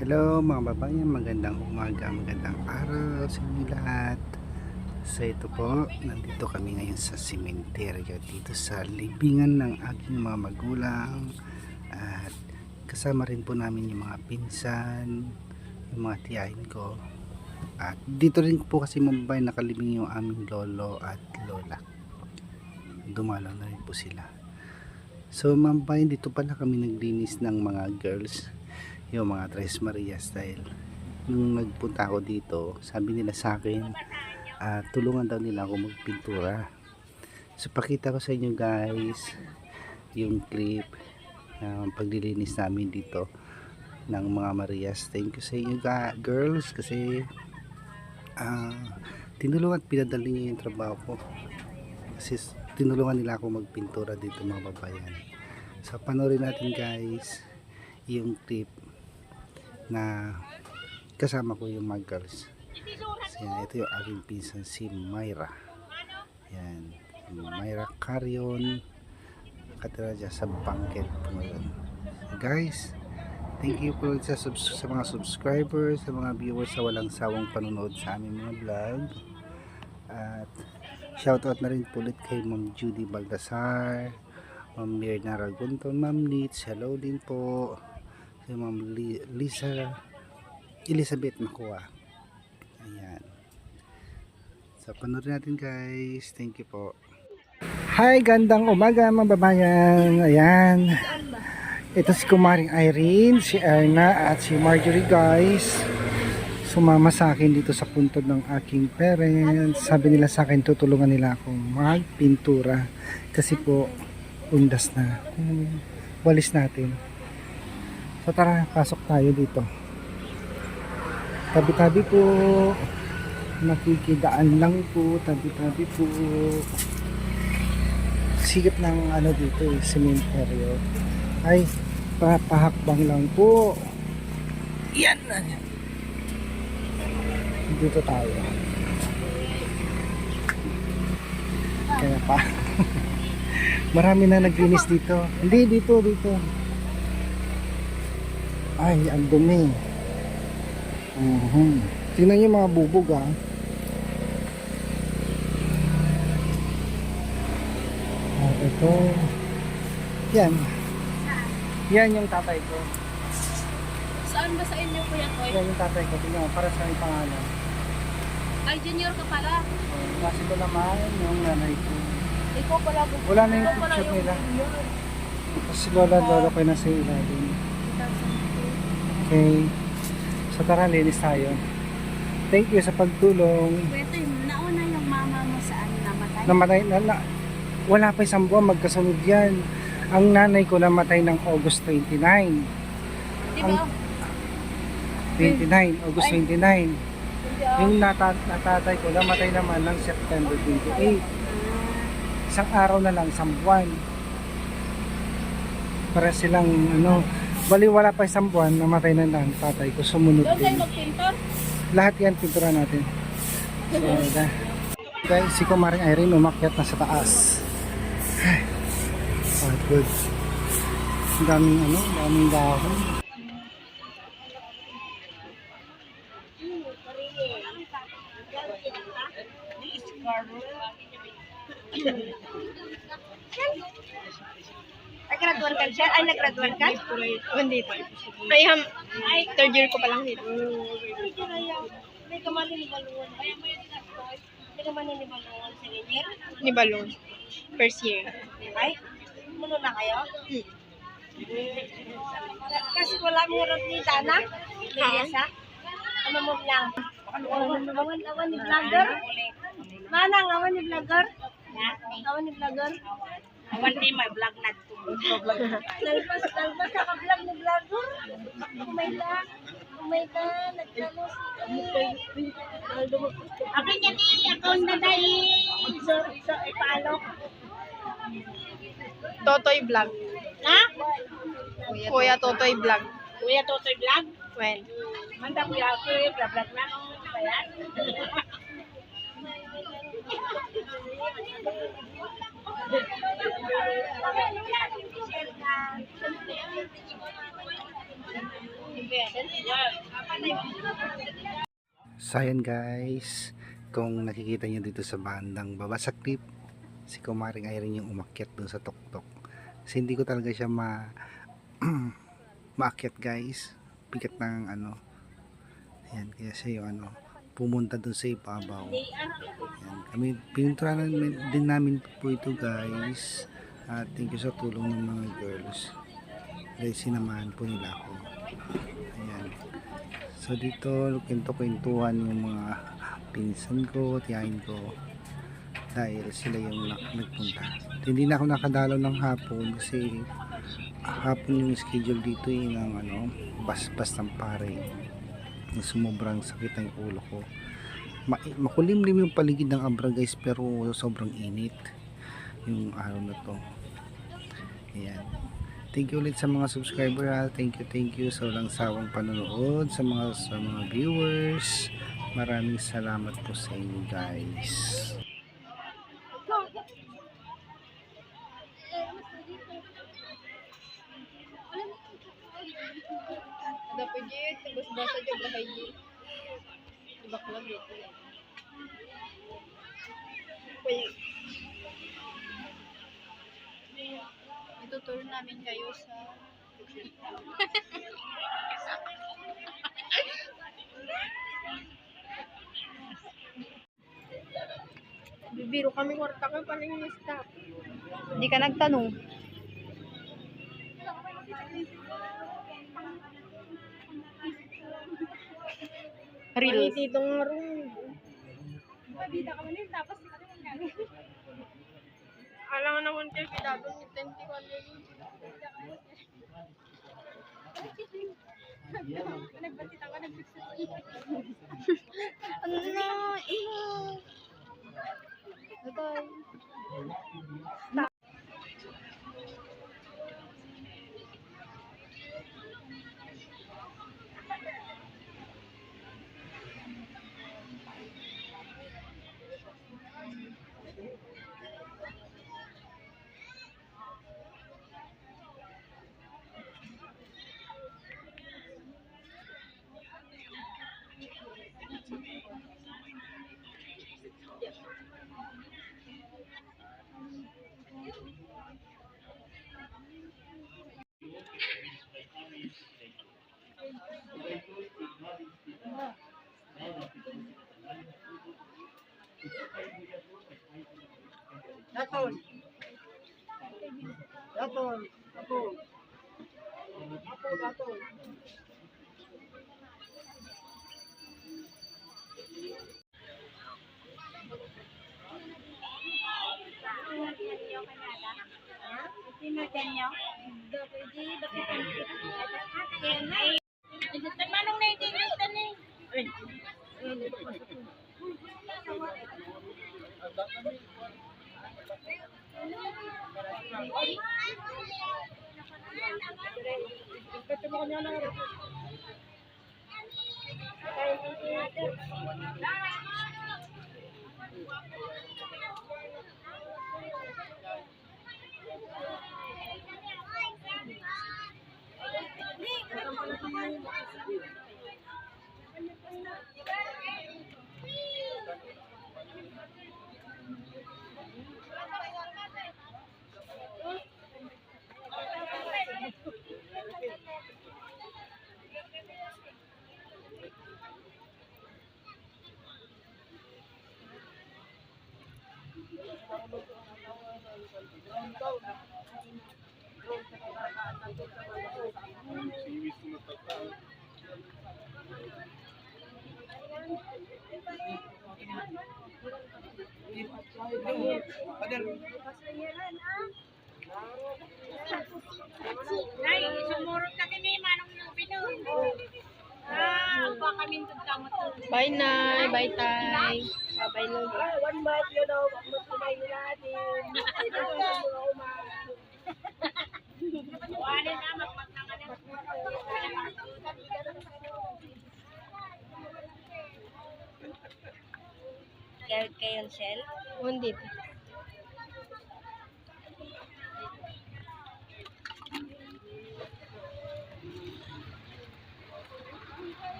Hello mga babayan, magandang umaga, magandang araw sa inyo lahat. So ito po, nandito kami ngayon sa sementeryo dito sa libingan ng aking mga magulang. At kasama rin po namin yung mga pinsan, yung mga tiyahin ko. At dito rin po kasi mga babayan nakalibing yung aming lolo at lola. Dumalaw na rin po sila. So mga babayan, dito pala kami naglinis ng mga girls, yung mga Tres Maria style. Nung nagpunta ako dito, sabi nila sa akin, tulungan daw nila ako magpintura. So pakita ko sa inyo guys yung clip ng paglilinis namin dito ng mga Marias. Thank you sa inyo girls, kasi tinulungan at pinadali niyo yung trabaho ko, kasi tinulungan nila ako magpintura dito mga babayan. So panoorin natin guys yung clip na kasama ko yung mga girls. So, yan, ito yung aking pinsan si Myra. Yan, Myra Carion, nakatira dyan sa bangket po ngayon. So, guys, thank you po sa mga subscribers, sa mga viewers sa walang sawang panonood sa aming mga vlog. At shoutout na rin po ulit kay Ma'am Judy Baltasar, Ma'am Mirna Ragunton, Ma'am Litz, hello din po. Si Ma'am Lisa Elizabeth Makua. Ayan. So panoorin natin guys. Thank you po. Hi, gandang umaga mga babayan. Ayan. Ito si Kumaring Irene, si Erna at si Marjorie guys. Sumama sa akin dito sa puntod ng aking parents. Sabi nila sa akin tutulungan nila akong magpintura kasi po undas na. Walis natin. So tara, pasok tayo dito. Tabi-tabi po, nakikidaan lang po, tabi-tabi po. Sigit ng ano dito sementeryo. Ay, pahakbang lang po. Yan na. Dito tayo. Kaya pa. Marami na naglinis dito. Hindi, dito. Ay, ang dumi. Tingnan nyo mga bubog ito. Yan yung tatay ko. Saan ba sa inyo kuya ko? Yan yung tatay ko. Tingnan mo, para sa yung pangalan. Ay, junior ka pala. Kasi ko naman yung nanay ko. Ikaw pala. Wala na yung picture nila. Kasi lola ko na sa ilalim. Okay. So tara, linis tayo. Thank you sa pagtulong. Ito yung nauna yung mama mo saan namatay? Wala pa isang buwan, magkasunod yan. Ang nanay ko namatay ng August 29. Diba? 29, August 29. Yung natatay ko namatay naman ng September 28. Isang araw na lang, isang buwan. Para silang bali wala pa isang buwan, namatay na lang tatay ko, sumunod Doon kayo din. magpintor? Lahat yan pintura natin. So, guys, si Kumaring Irene umakyat na sa taas. Good. Ang daming dahon. Nag-graduate ka siya? Ay, nag-graduate ka? Hindi pa. Ay, third year ko pa lang dito. May kamaninibaluan. May kamaninibaluan sa engineer? Ni Balon. First year. Ay, muno na kayo? Kasi wala mo rin ni Dana? Liliasa? Ano mo lang? Awan ni vlogger? Manang, awan ni vlogger? Awan ni vlogger? Awan ni may vlog na ito. Nalpas ka vlog ni vlogger? Kumayta, nagtalos. Akin niya ni, account na dahil. So, ipalo. Totoy Vlog. Ha? Kuya Totoy Vlog. Kuya Totoy Vlog? Well, Manda kuya ako vlog na nung bayan. So ayan guys, kung nakikita nyo dito sa bandang baba sa clip, si Kumaring Irene yung umakyat dun sa tuktok. Kasi hindi ko talaga siya maakyat guys, bigat ng ano. Ayan, kaya siya yung ano, pumunta dun sa ibabaw. Ayan, kami pininturanan din namin po ito guys. At thank you sa tulong ng mga girls, dahil sinamahan po nila ako. Ayan, so dito kwento-kwentuhan yung mga pinsan ko, tiyahin ko, dahil sila yung nagpunta. Hindi na ako nakadalaw ng hapon kasi hapon yung schedule dito ng ano, bas-bas ng pare. Sumubrang sakit ang ulo ko. Makulimlim yung paligid ng Abra guys, pero sobrang init yung araw na to. Ayan. Thank you ulit sa mga subscriber ha. Thank you sa walang sawang panonood, sa mga viewers. Maraming salamat po sa inyo guys. Dapat yun, tubos basa dyan bahay yun. Baklang dito. Ituturo namin kayo sa bibiro kami kwarta ko pa rin yung staff. Hindi ka nagtanong. Reels. Ditong room. Pabida ka man tapos hindi ka naman gano'n. Alam nga naman kayo, pidado ni 21 yun. Nagbantita ka, nagsisit. Ano na, ina. Bye-bye. Daton. Daton. Daton. Daton. Manong na yung tingnan eh. Nay, sumurot ka kini manong nubi no. Ba kami tugtamot. Bye, Nay. Bye, Tay. Bye, Lolo. One bite you know, mas kumay nila din. Wala na magpagtangan. Kayo Shell? Undit.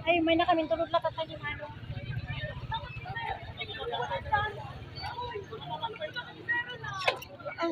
Ay, may na kami tulog lapat sa limano. Ah,